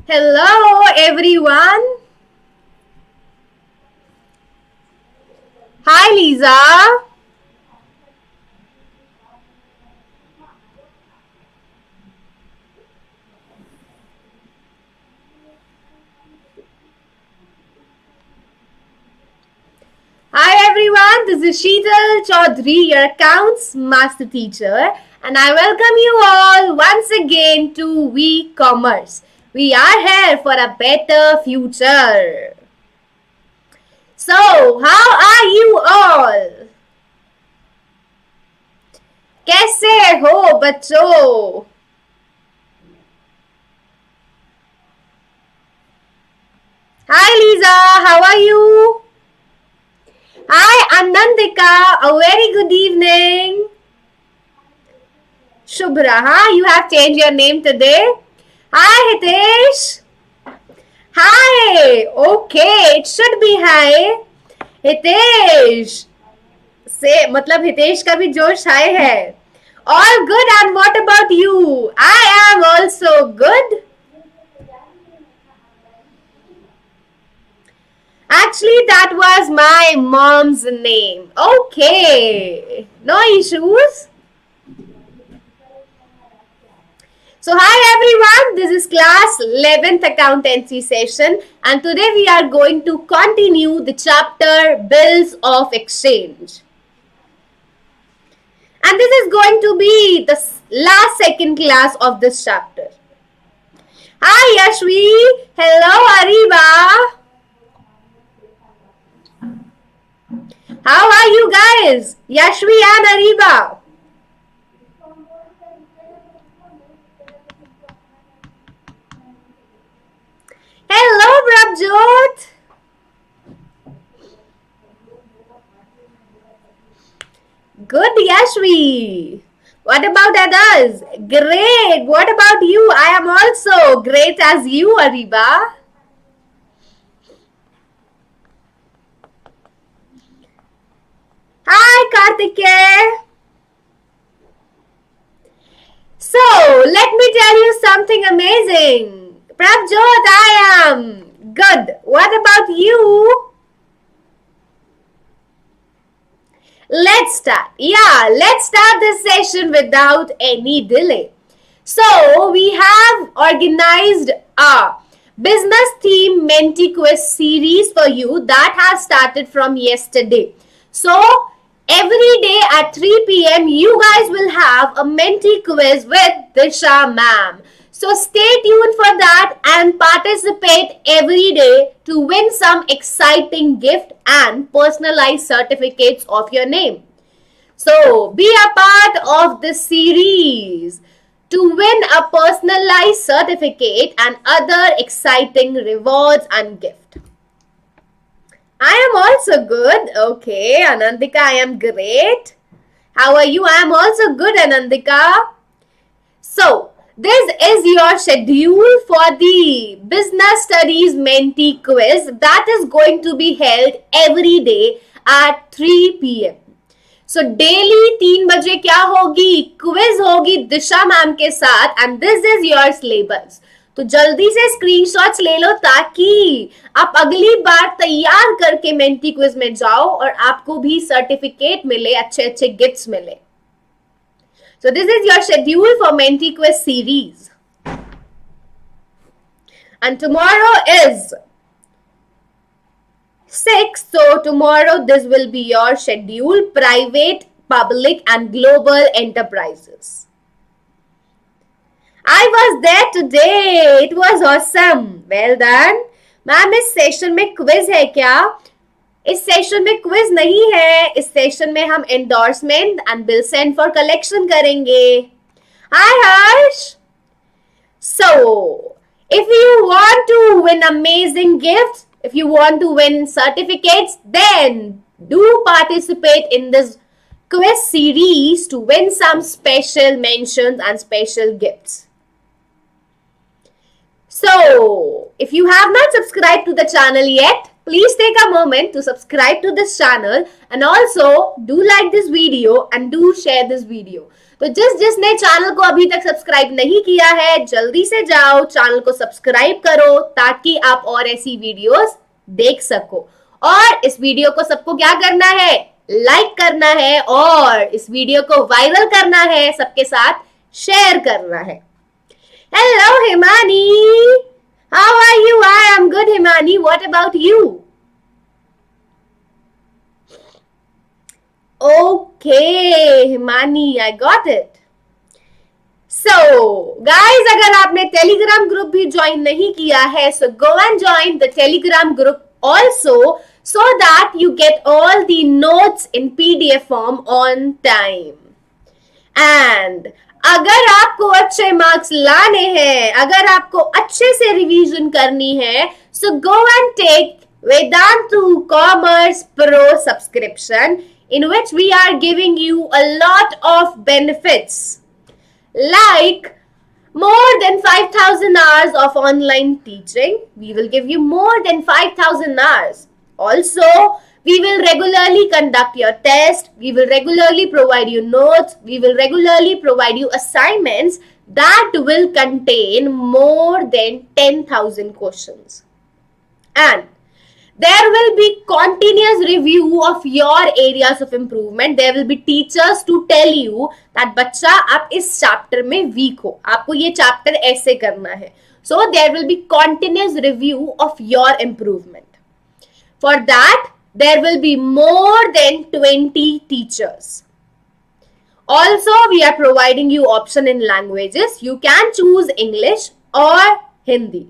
Hello everyone. Hi Lisa. Hi everyone, this is Sheetal Chaudhary, your accounts master teacher, and I welcome you all once again to e-commerce. We are here for a better future. So, how are you all? कैसे हो बच्चों? Hi Lisa, how are you? Hi Anandika, a very good evening. Shubhra, huh? You have changed your name today. Hi Hitesh. Hi. Okay, it should be hi. Hitesh. से मतलब हितेश का भी जोश हाय है. All good, and what about you? I am also good. Actually, that was my mom's name. Okay. No issues. So hi everyone, this is class 11th accountancy session, and today we are going to continue the chapter Bills of Exchange. And this is going to be the last second class of this chapter. Hi Yashvi. Hello Ariba. How are you guys? Yashvi and Ariba. Hello Prabjot. Good Yashvi. What about others? Great. What about you? I am also great as you, Ariba. Hi Kartike. So, let me tell you something amazing. Prabjot, I am good. What about you? Let's start. Yeah, let's start this session without any delay. So, we have organized a business theme Mentee quiz series for you that has started from yesterday. So, every day at 3 p.m. you guys will have a Mentee quiz with Disha ma'am. So stay tuned for that and participate every day to win some exciting gift and personalized certificates of your name. So be a part of this series to win a personalized certificate and other exciting rewards and gift. I am also good. Okay, Anandika, I am great. How are you? I am also good, Anandika. So, this is your schedule for the Business Studies Mentee quiz that is going to be held every day at 3 p.m. So, daily 3 बजे क्या होगी? Quiz होगी दिशा ma'am के साथ and this is your syllabus. तो जल्दी से screenshots ले लो ताकि आप अगली बार तैयार करके मेंटी क्विज में जाओ और आपको भी सर्टिफिकेट मिले, अच्छे अच्छे गिफ्ट्स मिले. So this is your schedule for Mentee quiz series. And tomorrow is 6th. So tomorrow this will be your schedule, private, public and global enterprises. I was there today. It was awesome. Well done. Ma'am इस session में quiz है क्या? इस session में quiz नहीं है. इस session में हम endorsement and bill send for collection करेंगे. हाय हर्ष. So, if you want to win amazing gifts, if you want to win certificates, then do participate in this quiz series to win some special mentions and special gifts. So, if you have not subscribed to the channel yet, please take a moment to subscribe to this channel and also do like this video and do share this video. तो जिसने channel को अभी तक subscribe नहीं किया है, जल्दी से जाओ चैनल को सब्सक्राइब करो ताकि आप और ऐसी वीडियोस देख सको। और इस वीडियो को सबको क्या करना है, लाइक करना है और इस वीडियो को वायरल करना है, सबके साथ शेयर करना है। Hello Himani, how are you? I am good, Himani. What about you? Okay, Himani, I got it. So, guys, अगर आपने टेलीग्राम ग्रुप भी ज्वाइन नहीं किया है, so go and join the Telegram group also, so that you get all the notes in PDF form on time. And अगर आपको अच्छे marks लाने हैं, अगर आपको अच्छे से रिवीजन करनी है, so go and take Vedantu Pro Subscription, in which we are giving you a lot of benefits, like more than 5,000 hours of online teaching. We will give you more than 5,000 hours. Also, we will regularly conduct your test. We will regularly provide you notes. We will regularly provide you assignments that will contain more than 10,000 questions. And there will be continuous review of your areas of improvement. There will be teachers to tell you that बच्चा आप इस chapter में weak हो, आपको ये chapter ऐसे करना है. So there will be continuous review of your improvement. For that, there will be more than 20 teachers. Also, we are providing you option in languages. You can choose English or Hindi.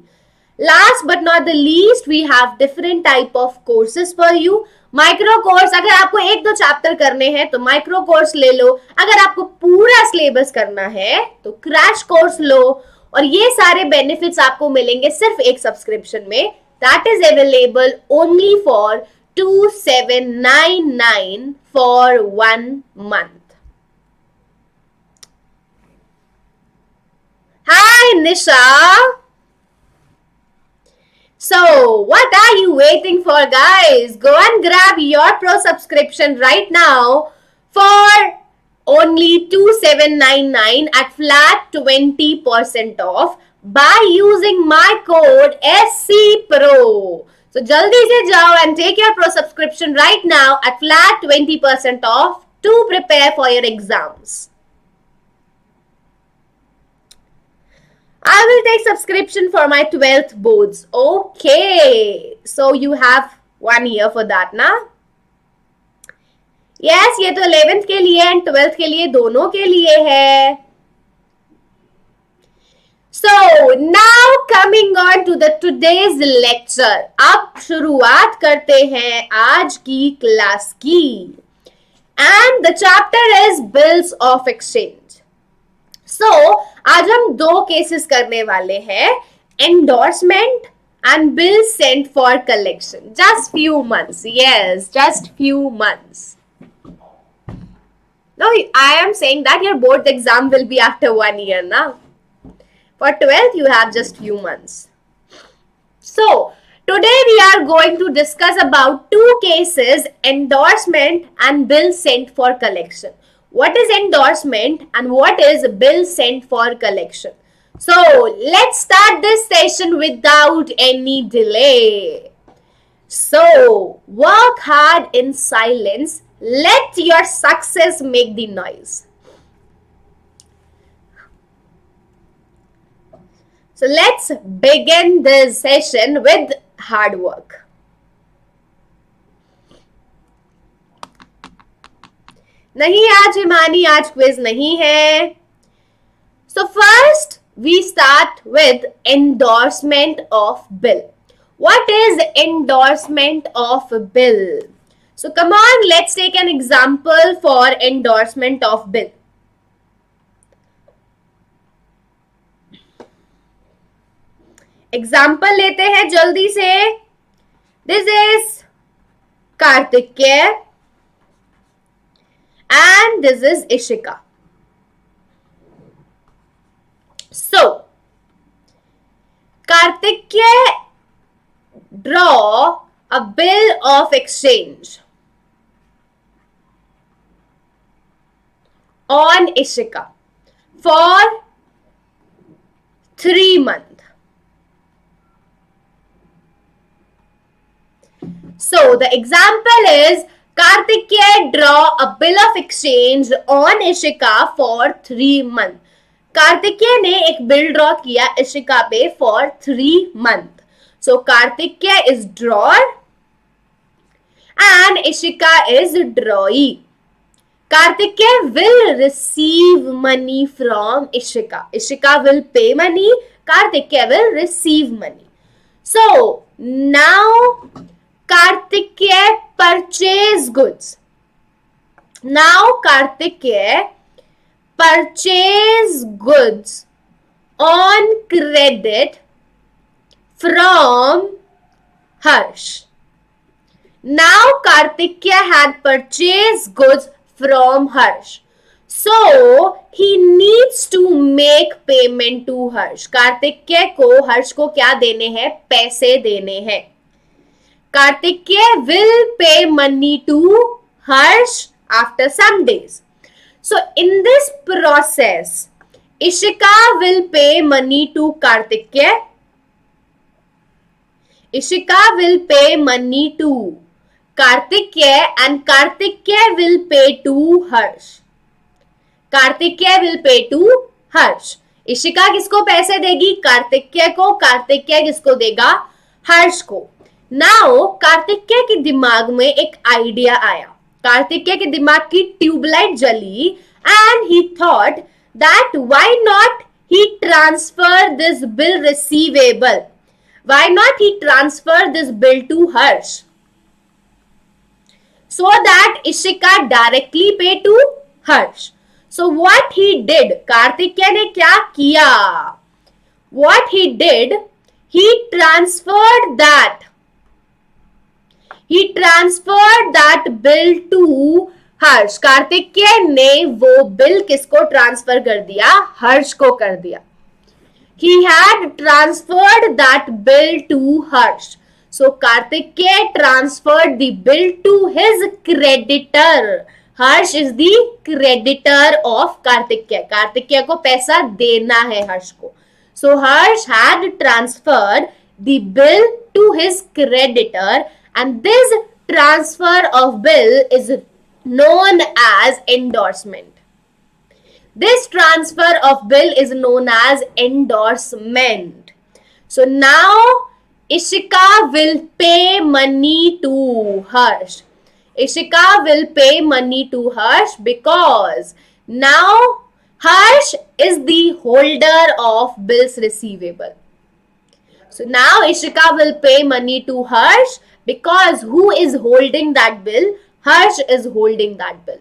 Last but not the least, we have different type of courses for you. Micro course, अगर आपको एक दो chapter करने हैं तो micro course ले लो. अगर आपको पूरा सिलेबस करना है तो क्रैश कोर्स लो. और ये सारे बेनिफिट्स आपको मिलेंगे सिर्फ एक सब्सक्रिप्शन में. That is available only for 2,799 for 1 month. Hi Nisha. So, what are you waiting for, guys? Go and grab your Pro subscription right now for only 2,799 at flat 20% off by using my code SCPRO. So, jaldi se jao and take your Pro subscription right now at flat 20% off to prepare for your exams. I will take subscription for my 12th boards. Okay. So you have 1 year for that, ना? Yes, ये तो 11th के लिए and 12th के लिए दोनों के लिए है. So now coming on to the today's lecture. अब शुरुआत करते हैं आज की क्लास की. And the chapter is Bills of Exchange. So, आज हम दो केसेस करने वाले हैं, endorsement and bill sent for collection. Just few months, yes, just few months. No, I am saying that your board exam will be after 1 year now. For 12th, you have just few months. So, today we are going to discuss about two cases, endorsement and bill sent for collection. What is endorsement and what is bill sent for collection? So, let's start this session without any delay. So, work hard in silence. Let your success make the noise. So, let's begin this session with hard work. नहीं आज हिमानी, आज quiz नहीं है. So first we start with endorsement of bill. What is endorsement of bill? So come on, let's take an example for endorsement of bill. Example लेते हैं जल्दी से. This is Kartikeya and this is Ishika. So, Kartikeya draw a bill of exchange on Ishika for 3 months. So the example is Kartikeya draw a bill of exchange on Ishika for 3 months. Kartikeya ने एक bill draw किया इशिका पे for 3 months. So Kartikeya is drawer and Ishika is drawee. Kartikeya will receive money from Ishika. Ishika will pay money. Kartikeya will receive money. So now Kartikeya purchase goods. Now Kartikeya purchase goods on credit from Harsh. Now Kartikeya had purchased goods from Harsh. So he needs to make payment to Harsh. Kartikeya को हर्ष को क्या देने हैं? पैसे देने हैं. Kartikeya will pay money to Harsh after some days. So in this process, Ishika will pay money to Kartikeya. Ishika will pay money to Kartikeya and Kartikeya will pay to Harsh. Kartikeya will pay to Harsh. Ishika किसको पैसे देगी? कार्तिकेय को. कार्तिकेय किसको देगा? हर्ष को. Now Kartikeya के दिमाग में एक आइडिया आया. कार्तिकेय के दिमाग की ट्यूबलाइट जली and he thought that why not he transfer this bill receivable? Why not he transfer this bill to Harsh? So that Ishika directly pay to Harsh. So what he did, Kartikeya ने क्या किया? What he did, he transferred that bill to हर्ष. कार्तिकेय ने वो bill किसको transfer कर दिया? हर्ष को कर दिया. He had transferred that bill to Harsh. So Kartikeya transferred the bill to his creditor. Harsh is the creditor of Kartikeya. Kartikeya को पैसा देना है हर्ष को. So Harsh had transferred the bill to his creditor and this transfer of bill is known as endorsement. This transfer of bill is known as endorsement. So now Ishika will pay money to Harsh. Ishika will pay money to Harsh because now Harsh is the holder of bills receivable. So now Ishika will pay money to Harsh because who is holding that bill? Harsh is holding that bill.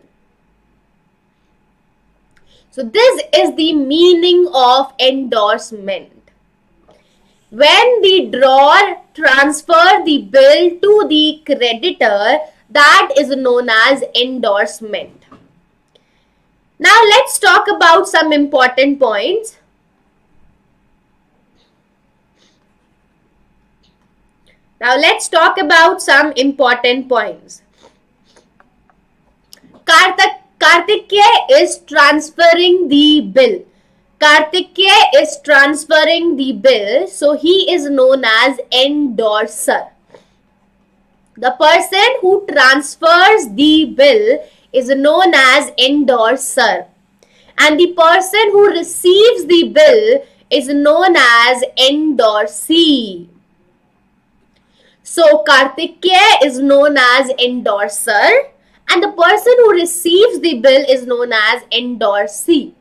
So this is the meaning of endorsement. When the drawer transfers the bill to the creditor, that is known as endorsement. Now let's talk about some important points. Kartikeya is transferring the bill. So he is known as endorser. The person who transfers the bill is known as endorser. And the person who receives the bill is known as endorsee. So Kartikeya is known as endorser and the person who receives the bill is known as endorsee.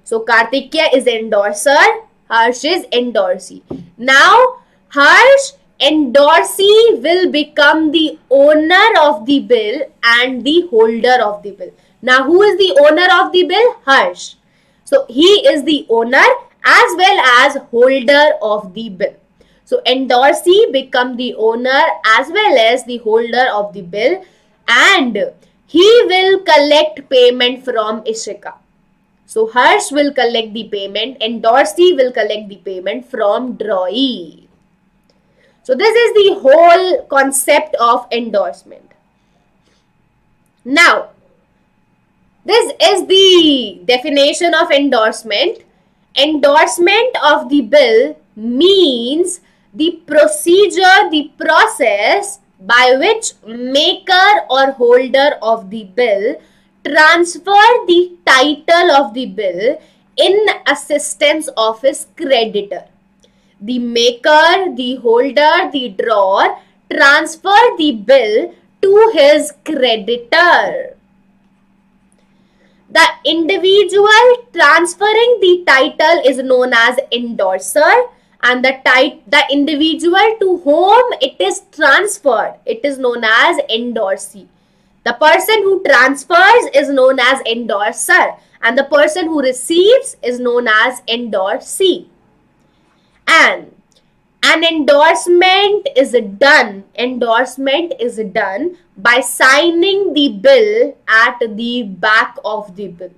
So Kartikeya is endorser, Harsh is endorsee. Now Harsh, endorsee, will become the owner of the bill and the holder of the bill. Now who is the owner of the bill? Harsh. So he is the owner as well as holder of the bill. So endorsee become the owner as well as the holder of the bill and he will collect payment from Ishika. So Harsh will collect the payment, endorsee will collect the payment from drawee. So this is the whole concept of endorsement. Now, this is the definition of endorsement. Endorsement of the bill means the procedure, the process by which maker or holder of the bill transfer the title of the bill in assistance of his creditor. The maker, the holder, the drawer transfer the bill to his creditor. The individual transferring the title is known as endorser, and the individual to whom it is transferred, it is known as endorsee. The person who transfers is known as endorser, and the person who receives is known as endorsee. And an endorsement is done by signing the bill at the back of the bill.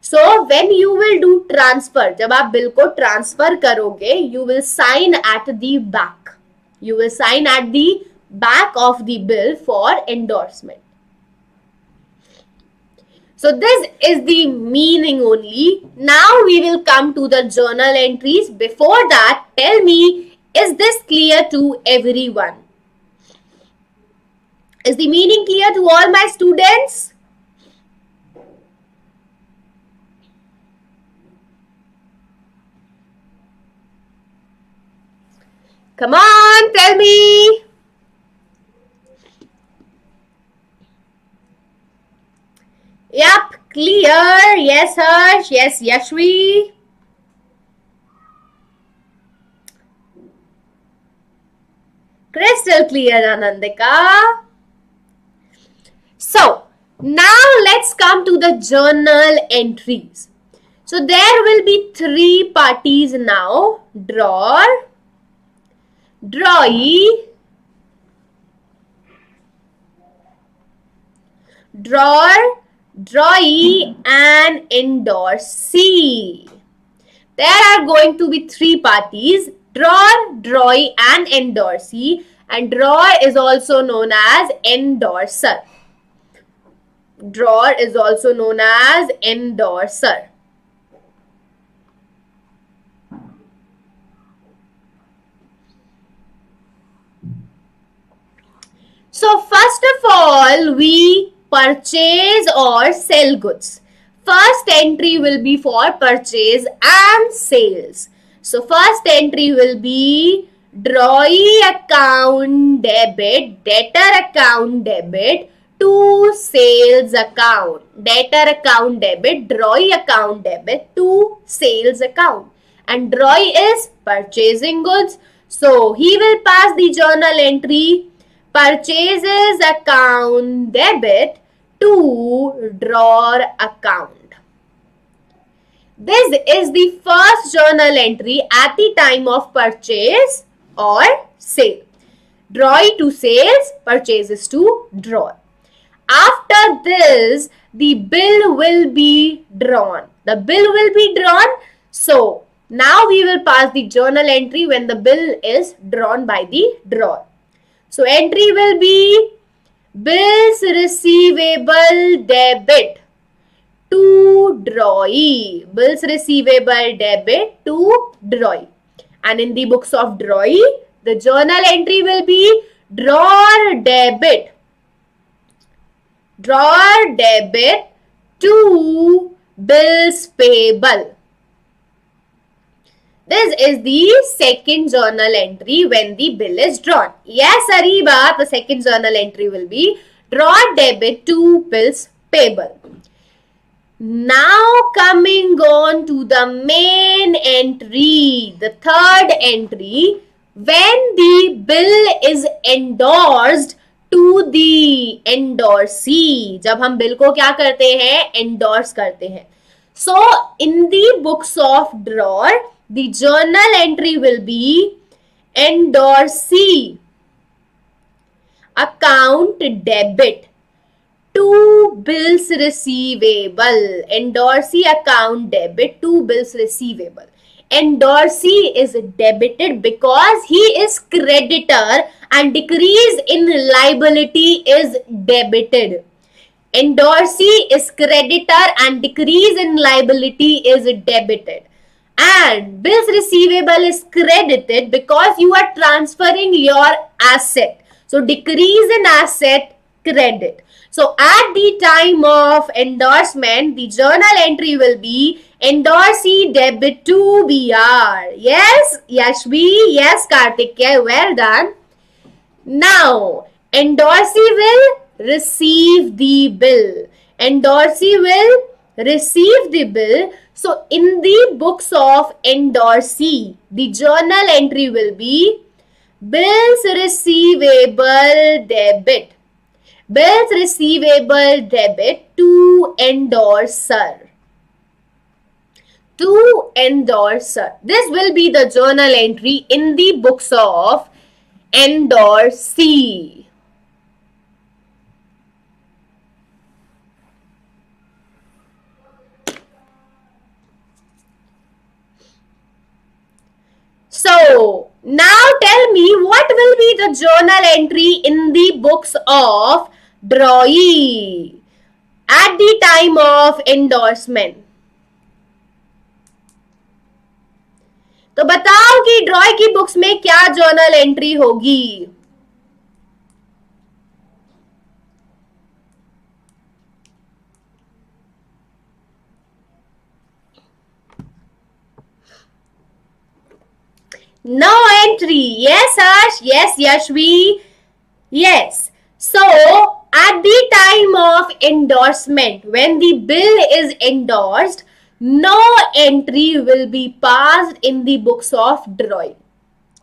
So when you will do transfer, जब आप bill को transfer करोगे, you will sign at the back. You will sign at the back of the bill for endorsement. So this is the meaning only. Now we will come to the journal entries. Before that, tell me, is this clear to everyone? Is the meaning clear to all my students? Come on, tell me. Yep, clear. Yes, Harsh. Yes, Yashvi. Crystal clear, Anandika. So, now let's come to the journal entries. So, there will be 3 parties now. Drawer, drawee, drawee and endorsee. There are going to be 3 parties, drawer, drawee and endorsee, and drawer is also known as endorser. Drawer is also known as endorser. So first of all, we purchase or sell goods. First entry will be for purchase and sales. So first entry will be drawee account debit, debtor account debit to sales account. Debtor account debit, drawee account debit to sales account. And drawee is purchasing goods. So he will pass the journal entry purchases account debit to drawer account. This is the first journal entry at the time of purchase or sale. Drawee to sales, purchases to drawer. After this, the bill will be drawn. The bill will be drawn. So, now we will pass the journal entry when the bill is drawn by the drawer. So, entry will be bills receivable debit to drawee. Bills receivable debit to drawee. And in the books of drawee, the journal entry will be drawer debit. Drawer debit to bills payable. This is the second journal entry when the bill is drawn. Yes, Ariba, the second journal entry will be drawer debit to bills payable. Now coming on to the main entry, the third entry, when the bill is endorsed to the endorsee. जब हम bill को क्या करते हैं? Endorse करते हैं. So, in the books of drawer, the journal entry will be endorsee account debit to bills receivable. Endorsee account debit to bills receivable. Endorsee is debited because he is creditor and decrease in liability is debited. Endorsee is creditor and decrease in liability is debited. And bills receivable is credited because you are transferring your asset. So decrease in asset, credit. So at the time of endorsement, the journal entry will be endorsee debit to BR. Yes, Yashvi, yes, Kartikya, well done. Now, endorsee will receive the bill. Endorsee will receive the bill. So, in the books of endorsee, the journal entry will be bills receivable debit. Bills receivable debit to endorser. To endorser. This will be the journal entry in the books of endorsee. So, now tell me what will be the journal entry in the books of drawee at the time of endorsement. तो बताओ कि ड्रॉई की books में क्या journal entry होगी. No entry. Yes, Ash. Yes, Yashvi. Yes. So, at the time of endorsement, when the bill is endorsed, no entry will be passed in the books of drawing.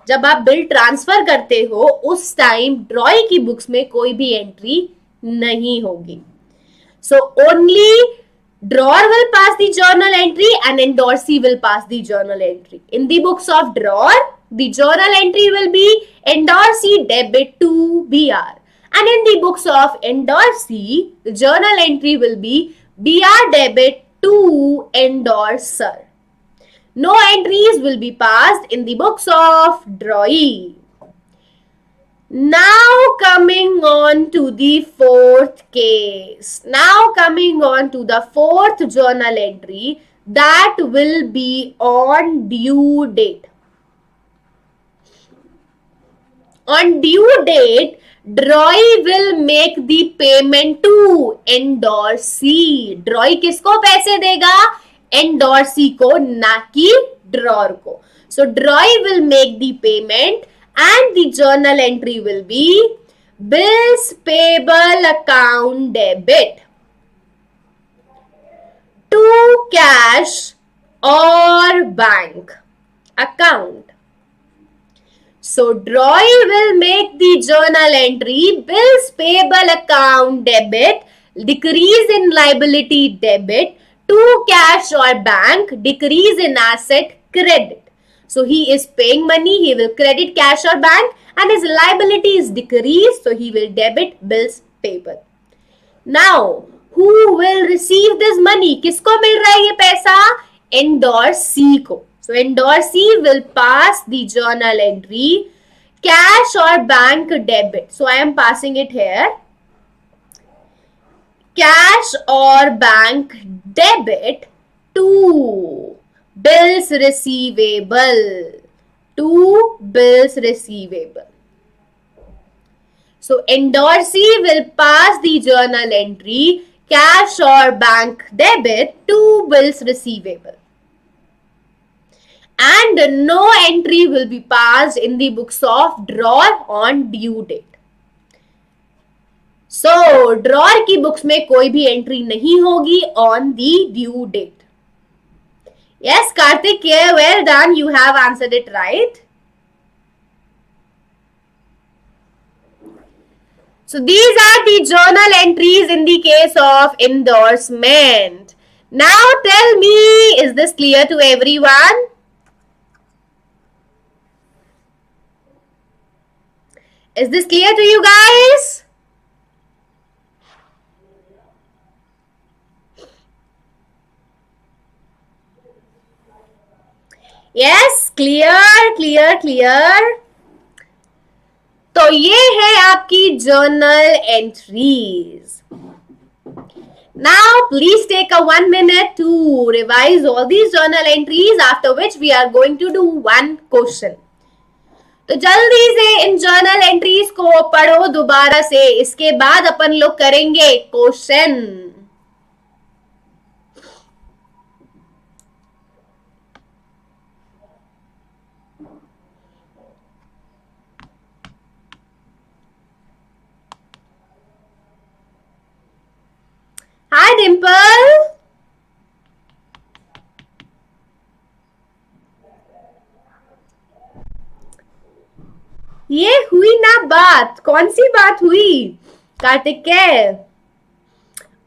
जब आप bill transfer करते हो उस time ड्रॉई की books में कोई भी entry नहीं होगी. So only drawer will pass the journal entry and endorsee will pass the journal entry. In the books of drawer, the journal entry will be endorsee debit to BR. And in the books of endorsee, the journal entry will be BR debit to endorser. No entries will be passed in the books of drawee. Now coming on to the fourth case. Now coming on to the fourth journal entry that will be on due date. On due date, drawee will make the payment to endorsee. Drawee किसको पैसे देगा? Endorsee को, ना कि drawer को. So drawee will make the payment and the journal entry will be bills payable account debit to cash or bank account. So drawee will make the journal entry bills payable account debit, decrease in liability debit to cash or bank, decrease in asset credit. So he is paying money, he will credit cash or bank and his liability is decreased, so he will debit bills payable. Now, who will receive this money? किसको मिल रहा है ये पैसा? Endorsee को. So endorsee will pass the journal entry cash or bank debit. So I am passing it here. Cash or bank debit to bills receivable. To bills receivable. So endorsee will pass the journal entry cash or bank debit to bills receivable. And no entry will be passed in the books of drawer on due date. So drawer की books में कोई भी entry नहीं होगी on the due date. Yes, Karthik, well done. You have answered it right. So these are the journal entries in the case of endorsement. Now tell me, is this clear to everyone? Is this clear to you guys? Clear. तो ये है आपकी journal entries. Now, please take a 1 minute to revise all these journal entries, after which we are going to do one question. तो जल्दी से इन journal entries को पढ़ो दोबारा से, इसके बाद अपन लोग करेंगे क्वेश्चन. Hi Dimple. ये हुई ना बात, कौन सी बात हुई कार्तिक के?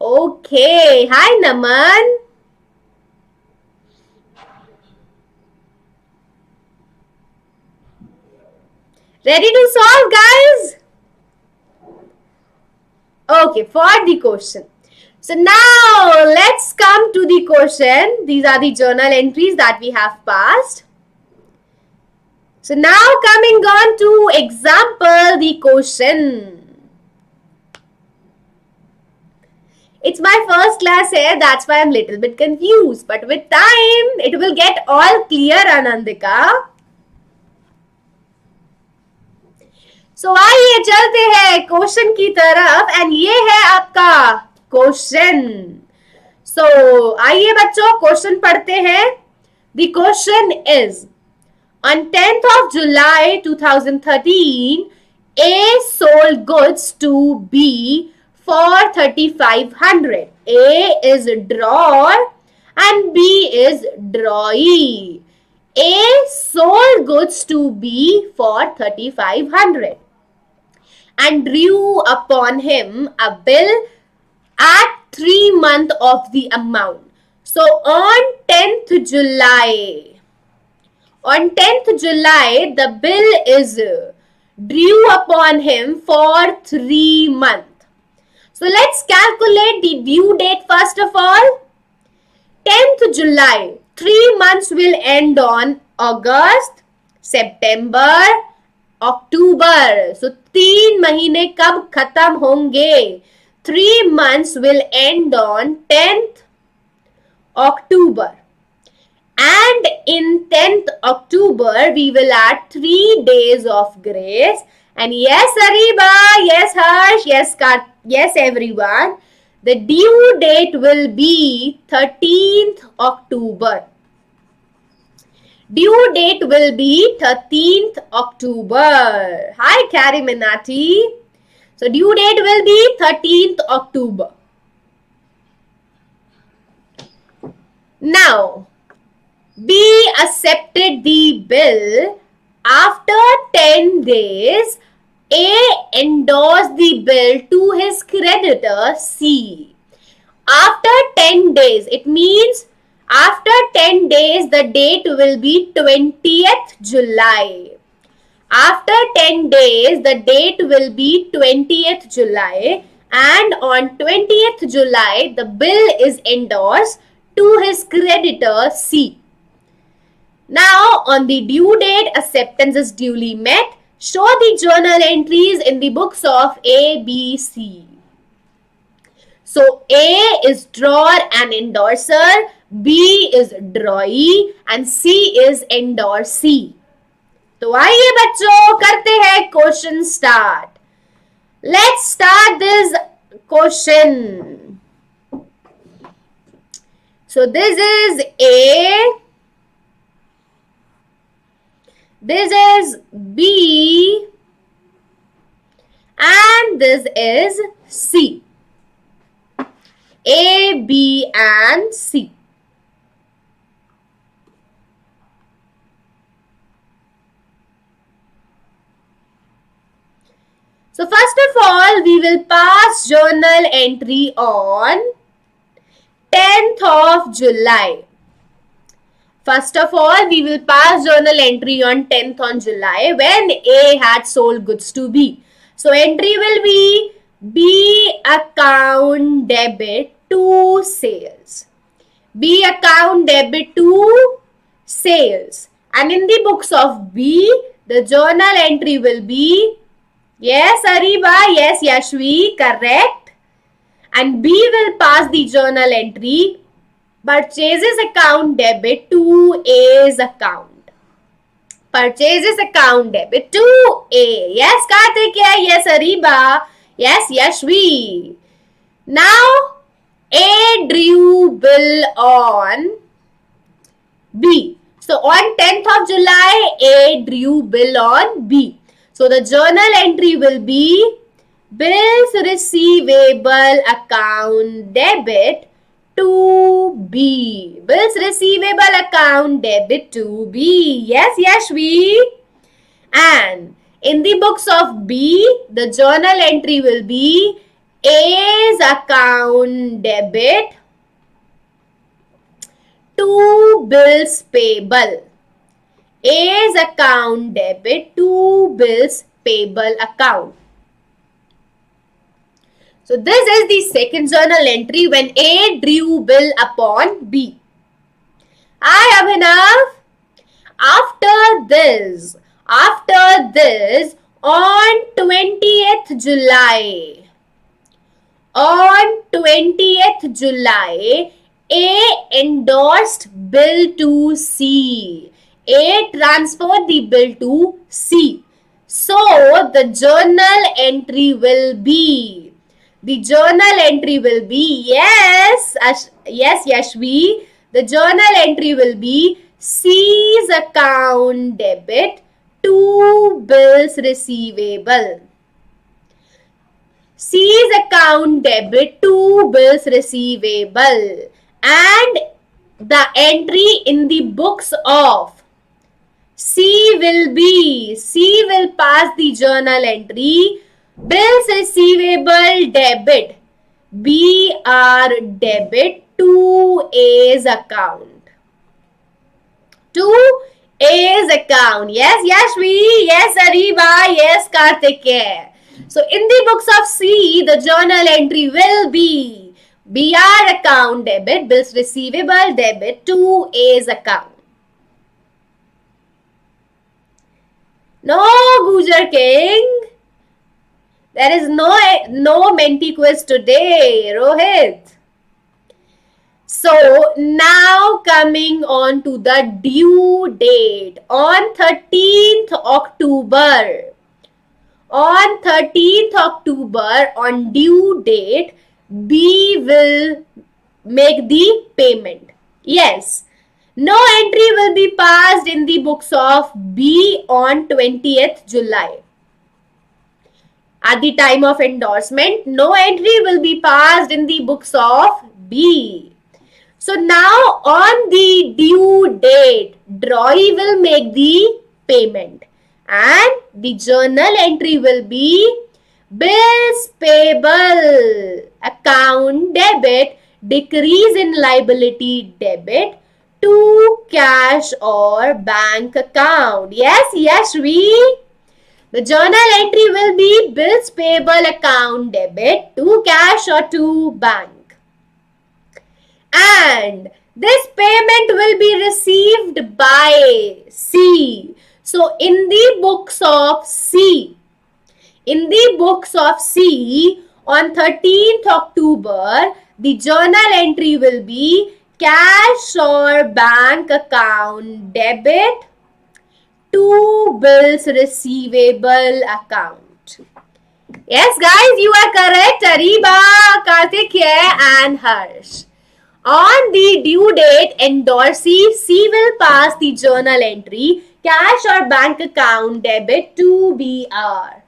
Okay, hi Naman. Ready to solve, guys? Okay, for the question. So now let's come to the question. These are the journal entries that we have passed. So now coming on to example the question. It's my first class here, that's why I'm little bit confused. But with time, it will get all clear, Anandika. So आइए चलते हैं question की तरफ, and ये है आपका question. सो आइए बच्चों क्वेश्चन पढ़ते हैं. The question is, on 10th of July 2013, A sold goods to B for 3,500. A is drawer and B is drawee. A sold goods to B for 3,500 and drew upon him a bill at 3 months of the amount. So on 10th July, the bill is due upon him for 3 months. So let's calculate the due date first of all. 10th July, 3 months will end on August, September, October. So 3 महीने कब खत्म होंगे? 3 months will end on 10th October. And in 10th October, we will add 3 days of grace. And yes, Ariba, yes, Harsh, yes, everyone. The due date will be 13th October. Due date will be 13th October. Hi, Carrie Minati. So due date will be 13th October. Now, B accepted the bill. After 10 days, A endorsed the bill to his creditor C. After 10 days, it means after 10 days, the date will be 20th July. After 10 days, the date will be 20th July. And on 20th July, the bill is endorsed to his creditor C. Now, on the due date, acceptance is duly met. Show the journal entries in the books of A, B, C. So, A is drawer and endorser, B is drawee, and C is endorsee. तो आइए बच्चों करते हैं question start. Let's start this question. So, this is A. This is B and this is C. A, B and C. So first of all, we will pass journal entry on 10th of July. First of all, we will pass journal entry on 10th on July when A had sold goods to B. So entry will be B account debit to sales. B account debit to sales. And in the books of B, the journal entry will be, yes, Ariba, yes, Yashvi, correct. And B will pass the journal entry, purchases account debit to A's account. Purchases account debit to A. Yes, Karthikeya, yes, Ariba, yes, Yashvi. Now, A drew bill on B. So on 10th of July, A drew bill on B. So the journal entry will be bills receivable account debit to B. Bills receivable account debit to B. Yes, Yashvi. And in the books of B, the journal entry will be A's account debit to bills payable. A's account debit to bills payable account. So this is the second journal entry when A drew bill upon B. Hi Abhinav. After this, on 20th July, A endorsed bill to C. A transferred the bill to C. So the journal entry will be, yes, Yashvi, the journal entry will be C's account debit to bills receivable. C's account debit to bills receivable. And the entry in the books of C will pass the journal entry, bills receivable debit, BR debit to A's account. To A's account. Yes, Yashvi. Yes, Ariba. Yes, Karthikeya. So in the books of C, the journal entry will be BR account debit, bills receivable debit to A's account. No, Gujar King. There is no Mentee quiz today, Rohit. So now coming on to the due date on 13th October. On 13th October, on due date, B will make the payment. Yes. No entry will be passed in the books of B on 20th July. At the time of endorsement, no entry will be passed in the books of B. So now on the due date, drawee will make the payment. And the journal entry will be bills payable account debit, decrease in liability debit to cash or bank account. Yes, Yashvi. The journal entry will be bills payable account debit to cash or to bank. And this payment will be received by C. So in the books of C, on 13th October, the journal entry will be cash or bank account debit to bills receivable account. Yes, guys, you are correct. Ariba, Karthikeya and Harsh. On the due date, endorsee C will pass the journal entry cash or bank account debit to BR.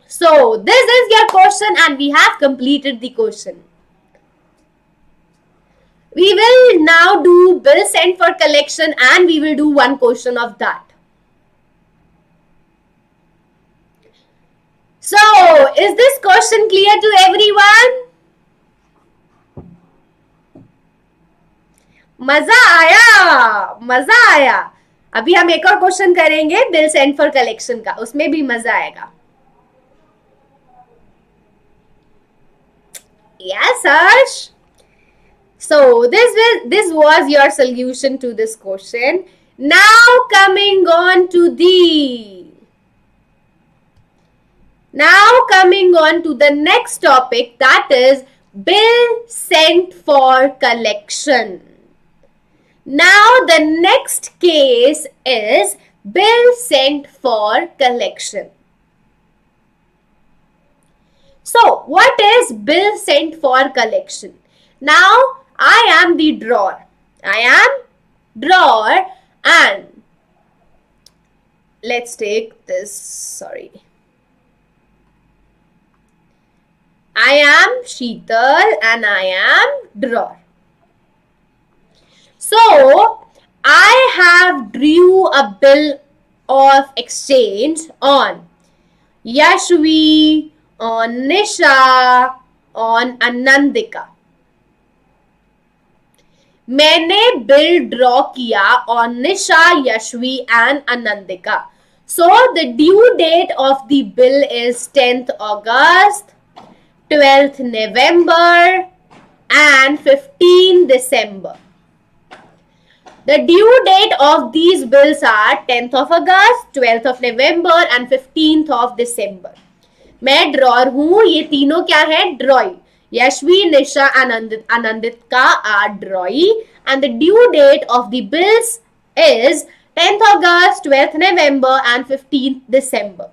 So this is your question and we have completed the question. We will now do bill sent for collection and we will do one question of that. So, is this question clear to everyone? मजा आया अभी हम एक और question करेंगे bill send for collection का, उसमें भी मजा आएगा. Yes, Harsh. So this was your solution to this question. Now coming on to the next topic, that is bill sent for collection. Now the next case is bill sent for collection. So what is bill sent for collection? Now I am the drawer. And let's take this, sorry. I am Sheetal and I am drawer. So I have drew a bill of exchange on Yashvi, on Nisha, on Anandika. मैंने bill draw किया on Nisha, Yashvi and Anandika. So the due date of the bill is 10th August, 12th November and 15th December. The due date of these bills are 10th of August, 12th of November and 15th of December. मैं drawer हूं, ये तीनों क्या है? ड्रॉई. Yashvi, Nisha and Anandika are drawee, and the due date of the bills is 10th August, 12th November and 15th December.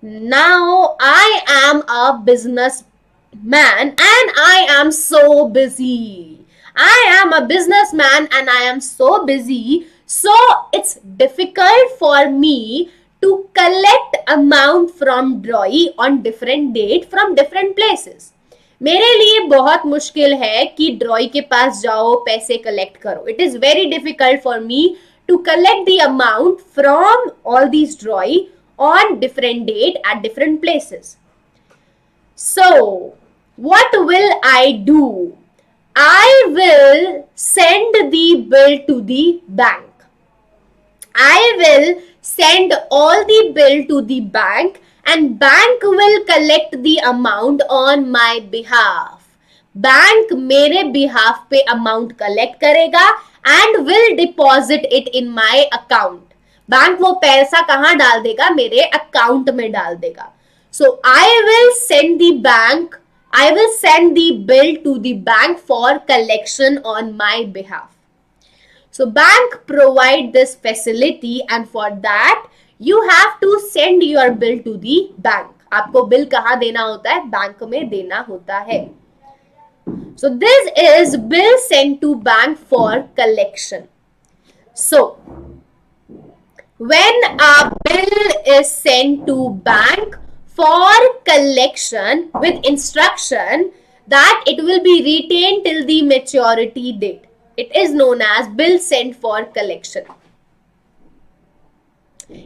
Now I am a businessman and I am so busy. I am a businessman and I am so busy, so it's difficult for me to collect amount from drawee on different date from different places. मेरे लिए बहुत मुश्किल है कि ड्रॉई के पास जाओ, पैसे collect करो. It is very difficult for me to collect the amount from all these drawee on different date at different places. So what will I do? I will send the bill to the bank. I will send all the bill to the bank and bank will collect the amount on my behalf. Bank मेरे behalf पे amount collect करेगा and will deposit it in my account. Bank वो पैसा कहाँ डाल देगा? मेरे account में डाल देगा. So I will send the bill to the bank for collection on my behalf. So bank provide this facility and for that you have to send your bill to the bank. आपको bill कहाँ देना होता है? Bank में देना होता है. So this is bill sent to bank for collection. So when a bill is sent to bank for collection with instruction that it will be retained till the maturity date, it is known as bill sent for collection.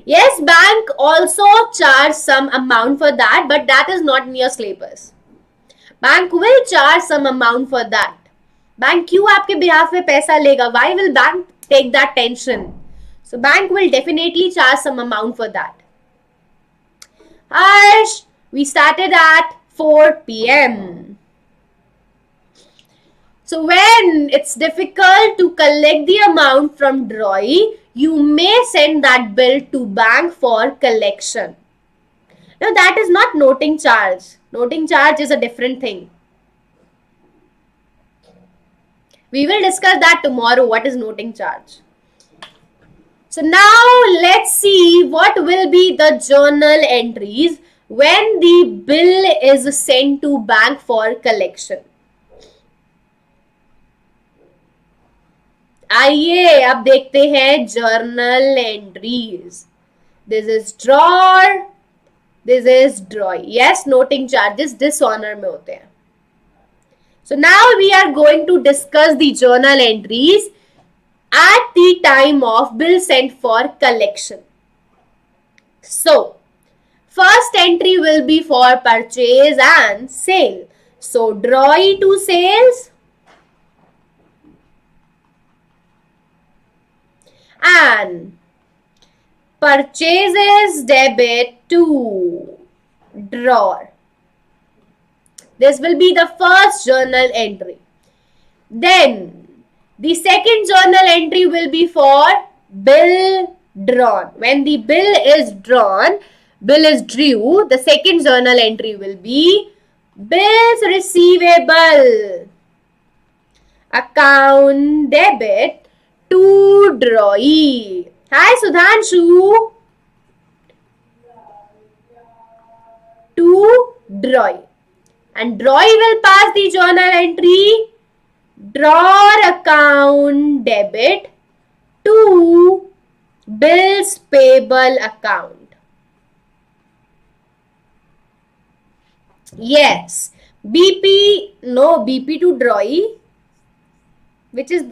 Yes, bank also charge some amount for that, but that is not in your syllabus. Bank will charge some amount for that. Bank क्यों आपके behalf पे पैसा लेगा? Why will bank take that tension? So bank will definitely charge some amount for that. Harsh, we started at 4 p.m. So when it's difficult to collect the amount from drawee, you may send that bill to bank for collection. Now that is not noting charge. Noting charge is a different thing. We will discuss that tomorrow, what is noting charge. So now let's see what will be the journal entries when the bill is sent to bank for collection. आइए अब देखते हैं journal entries. This is drawer, this is drawee. Yes, noting charges dishonor में होते हैं. So now we are going to discuss the journal entries at the time of bill sent for collection. So first entry will be for purchase and sale. So drawee to sales and purchases debit to drawer. This will be the first journal entry. Then the second journal entry will be for bill drawn. When the bill is drawn, bill is due, the second journal entry will be bills receivable. Account debit to drawee. Hi Sudhanshu. To drawee. And drawee will pass the journal entry drawer account debit to bills payable account. Yes. BP, no, BP to drawee, which is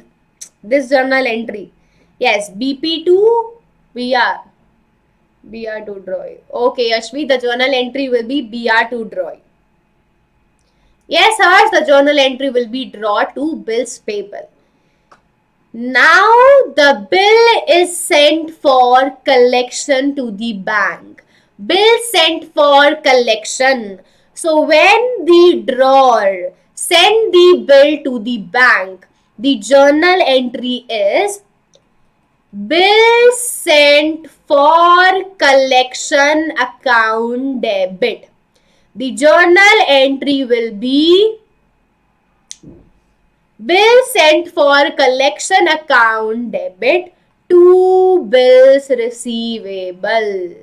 this journal entry. Yes, BP to BR. BR to drawee. Okay, Ashmi, the journal entry will be BR to drawee. Yes, Harsh, the journal entry will be draw to bills payable. Now the bill is sent for collection to the bank. Bill sent for collection. So when the drawer send the bill to the bank, the journal entry is bill sent for collection account debit. The journal entry will be bill sent for collection account debit to bills receivable.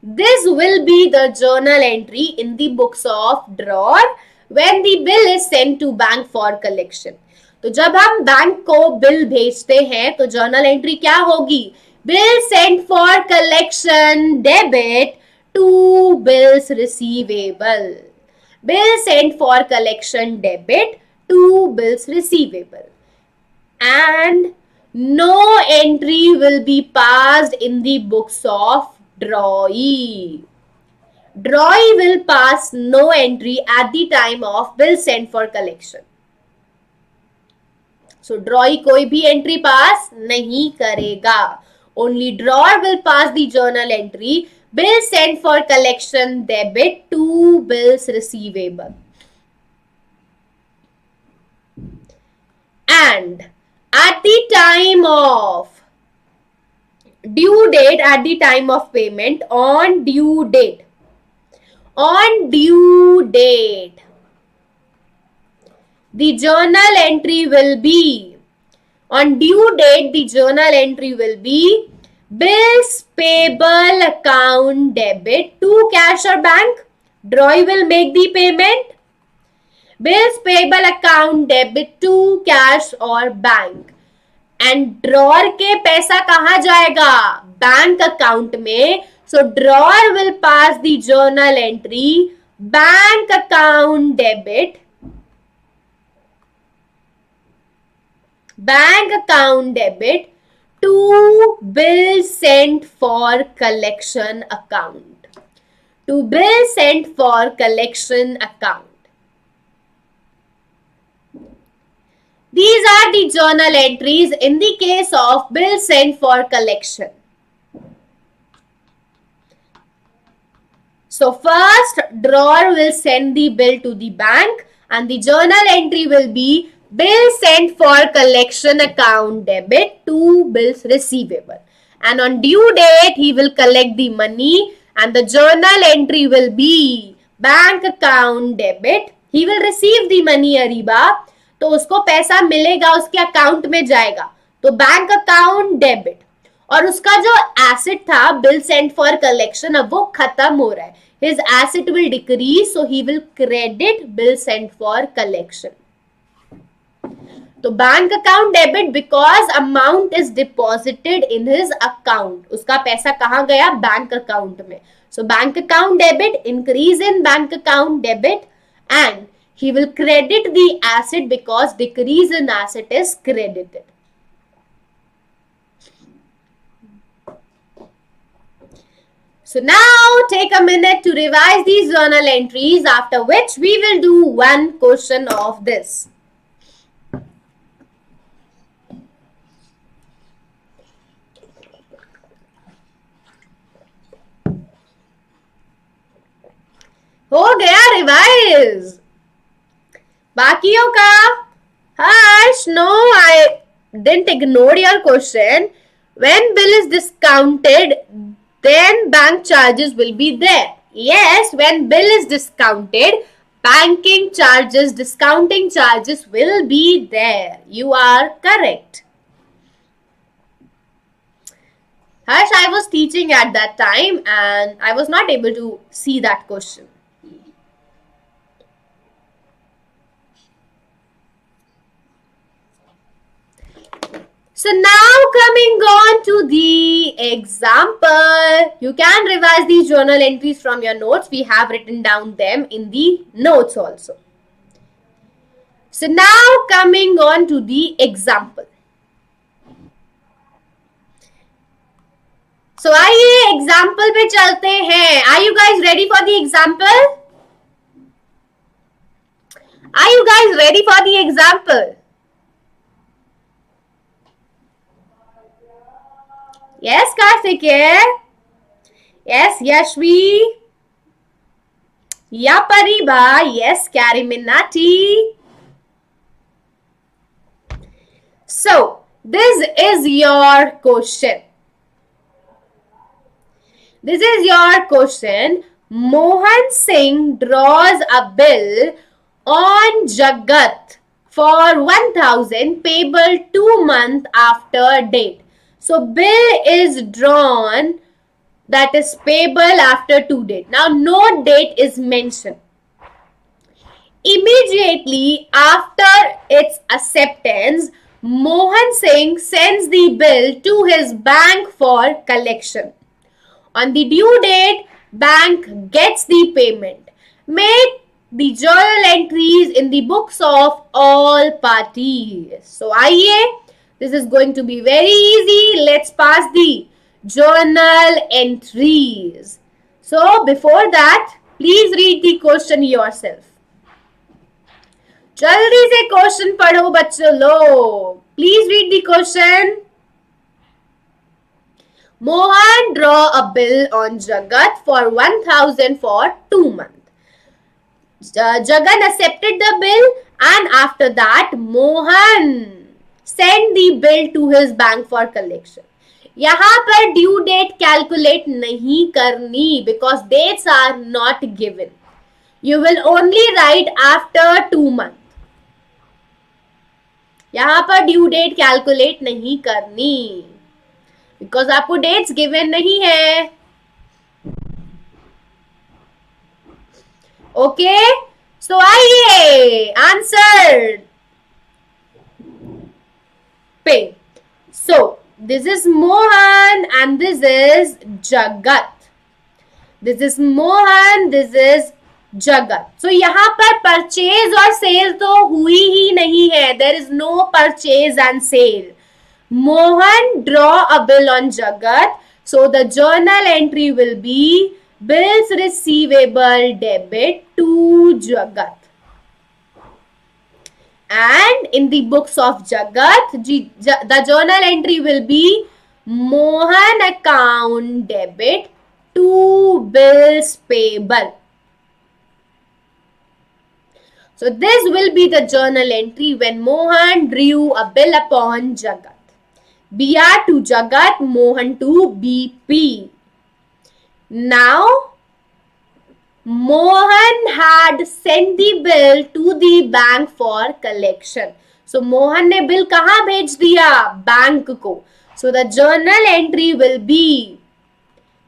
This will be the journal entry in the books of drawer when the bill is sent to bank for collection. तो जब हम bank को bill भेजते हैं तो journal entry क्या होगी? Bill sent for collection debit to bills receivable. Bill sent for collection debit to bills receivable. And no entry will be passed in the books of drawee. Drawee will pass no entry at the time of bill sent for collection. So drawee कोई भी entry pass नहीं करेगा. Only drawer will pass the journal entry bill sent for collection debit to bills receivable. And at the time of due date, at the time of payment, on due date, the journal entry will be, on due date, the journal entry will be bills payable account debit to cash or bank. Drawee will make the payment. Bills payable account debit to cash or bank. And drawer के पैसा कहाँ जाएगा? Bank account में. So drawer will pass the journal entry bank account debit. Bank account debit to bill sent for collection account. To bill sent for collection account. These are the journal entries in the case of bill sent for collection. So first, drawer will send the bill to the bank and the journal entry will be bill sent for collection account debit to bills receivable. And on due date, he will collect the money and the journal entry will be bank account debit. He will receive the money, Ariba. तो उसको पैसा मिलेगा, उसके account में जाएगा, तो bank account debit. और उसका जो एसेट था बिल सेंट फॉर कलेक्शन, अब वो खत्म हो रहा है. His asset will decrease, so he will credit bill sent for collection. तो bank account debit because amount is deposited in his account. उसका पैसा कहाँ गया? बैंक अकाउंट में. So bank account debit, increase in bank account debit, and he will credit the asset because decrease in asset is credited. So now take a minute to revise these journal entries, after which we will do one question of this. हो गया revise. बाकियों का? Harsh, no, I didn't ignore your question. When bill is discounted, then bank charges will be there. Yes, when bill is discounted, discounting charges will be there. You are correct. Harsh, I was teaching at that time and I was not able to see that question. So now coming on to the example, you can revise these journal entries from your notes. We have written down them in the notes also. So now coming on to the example. So आइए example पे चलते हैं. Are you guys ready for the example? Are you guys ready for the example? Yes, Karthikeya. Yes, Yashvi. Ya Pariba. Yes, Kariminati. So, this is your question. This is your question. Mohan Singh draws a bill on Jagat for 1000 payable 2 months after date. So, bill is drawn that is payable after 2 date. Now, no date is mentioned. Immediately after its acceptance, Mohan Singh sends the bill to his bank for collection. On the due date, bank gets the payment. Make the journal entries in the books of all parties. So, आइए, this is going to be very easy. Let's pass the journal entries. So, before that, please read the question yourself. जल्दी से question पढ़ो बच्चों लोग. Please read the question. Mohan draw a bill on Jagat for 1000 for 2 months. Jagan accepted the bill and after that Mohan sent the bill to his bank for collection. यहाँ पर due date calculate नहीं करनी because dates are not given. You will only write after 2 months. यहाँ पर due date calculate नहीं करनी because आपको dates given नहीं है. ओके, सो आइए आंसर पे. So this is Mohan and this is Jagat. This is Mohan, this is Jagat. So यहाँ पर परचेज और सेल तो हुई ही नहीं है. There is no purchase and sale. Mohan draw a bill on Jagat. So the journal entry will be bills receivable debit to Jagat. And in the books of Jagat, the journal entry will be Mohan account debit to bills payable. So this will be the journal entry when Mohan drew a bill upon Jagat. BR to Jagat, Mohan to BP. Now, Mohan had sent the bill to the bank for collection. So, Mohan ने bill कहाँ भेज दिया? Bank को. So, the journal entry will be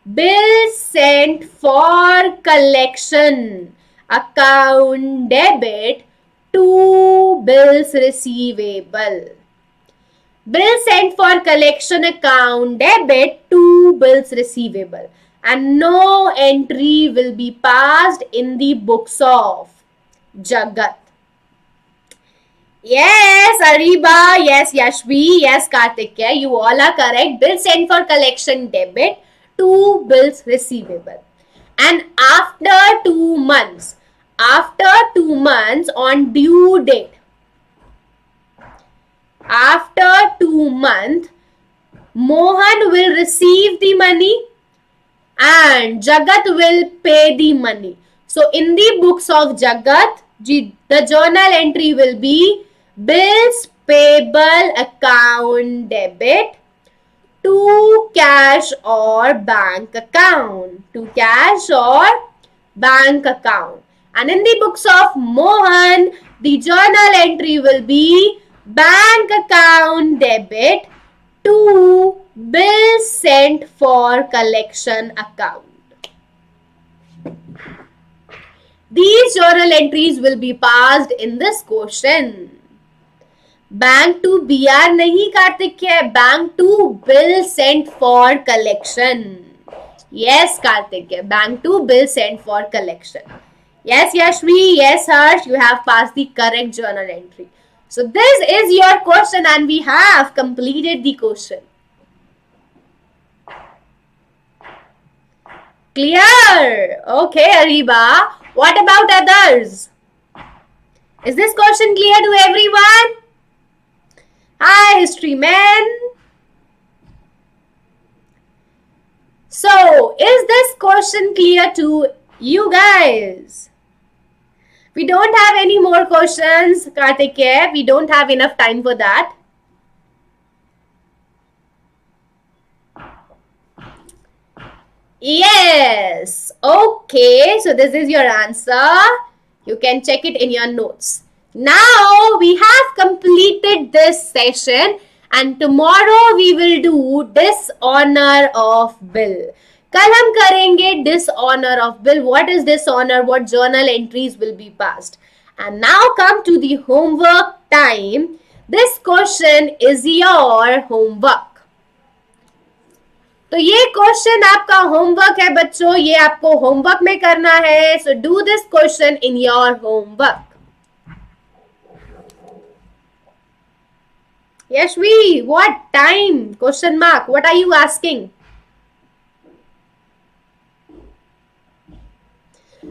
bill sent for collection. Account debit to bills receivable. Bill sent for collection account debit to bills receivable. And no entry will be passed in the books of Jagat. Yes, Ariba. Yes, Yashvi. Yes, Karthikeya. You all are correct. Bill sent for collection debit to bills receivable. And after 2 months on due date, after 2 months, Mohan will receive the money and Jagat will pay the money. So in the books of Jagat, the journal entry will be bills payable account debit to cash or bank account. To cash or bank account. And in the books of Mohan, the journal entry will be bank account debit to bill sent for collection account. These journal entries will be passed in this question. Bank to BR नहीं कार्तिक है, bank to bill sent for collection. Yes, Karthik, bank to bill sent for collection. Yes, Yashvi, yes, Harsh, you have passed the correct journal entry. So this is your question and we have completed the question. Clear? Okay, Ariba. What about others? Is this question clear to everyone? Hi, history men. So, is this question clear to you guys? We don't have any more questions, Karthikeya. We don't have enough time for that. Yes. Okay. So this is your answer. You can check it in your notes. Now we have completed this session and tomorrow we will do dishonor of bill. कल हम करेंगे dishonor of bill. What is dishonor? What journal entries will be passed? And now come to the homework time. This question is your homework. तो ये question आपका homework है बच्चों, ये आपको होमवर्क में करना है. So do this question in your homework. Yashvi, what time? Question mark. What are you asking?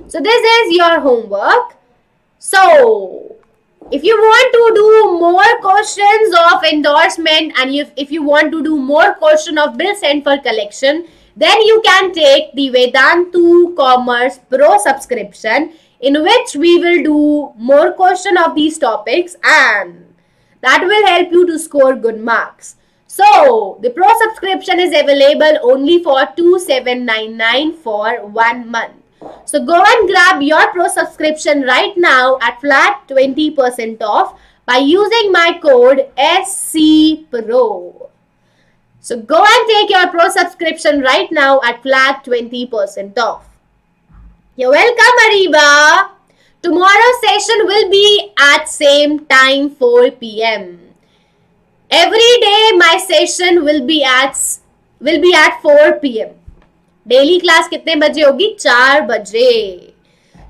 So this is your homework. So if you want to do more questions of endorsement and if you want to do more question of bill sent for collection, then you can take the Vedantu Commerce Pro Subscription, in which we will do more question of these topics and that will help you to score good marks. So the Pro Subscription is available only for 2799 for 1 month. So go and grab your Pro Subscription right now at flat 20% off by using my code SCPRO. So go and take your Pro Subscription right now at flat 20% off. You're welcome, Ariba. Tomorrow's session will be at same time 4 p.m. Every day my session will be at 4 p.m. Daily class कितने बजे होगी? 4 बजे.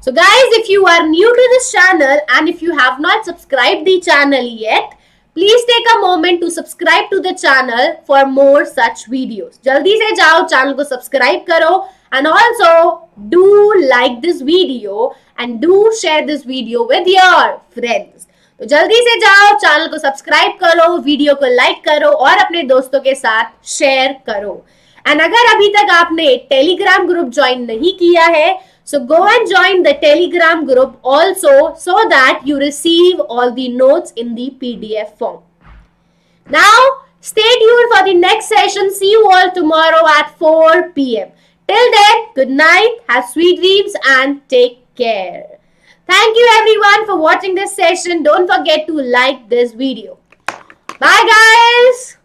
So guys, if you are new to this channel and if you have not subscribed the channel yet, please take a moment to subscribe to the channel for more such videos. जल्दी से जाओ channel को subscribe करो and also do like this video and do share this video with your friends. तो जल्दी से जाओ channel को सब्सक्राइब करो, वीडियो को लाइक करो और अपने दोस्तों के साथ शेयर करो. एंड अगर अभी तक आपने टेलीग्राम ग्रुप ज्वाइन नहीं किया है, so go and join the telegram group also so that you receive all the notes in the PDF form. Now stay tuned for the next session. See you all tomorrow at 4 p.m. Till then, good night, have sweet dreams and take care. Thank you everyone for watching this session. Don't forget to like this video. Bye guys.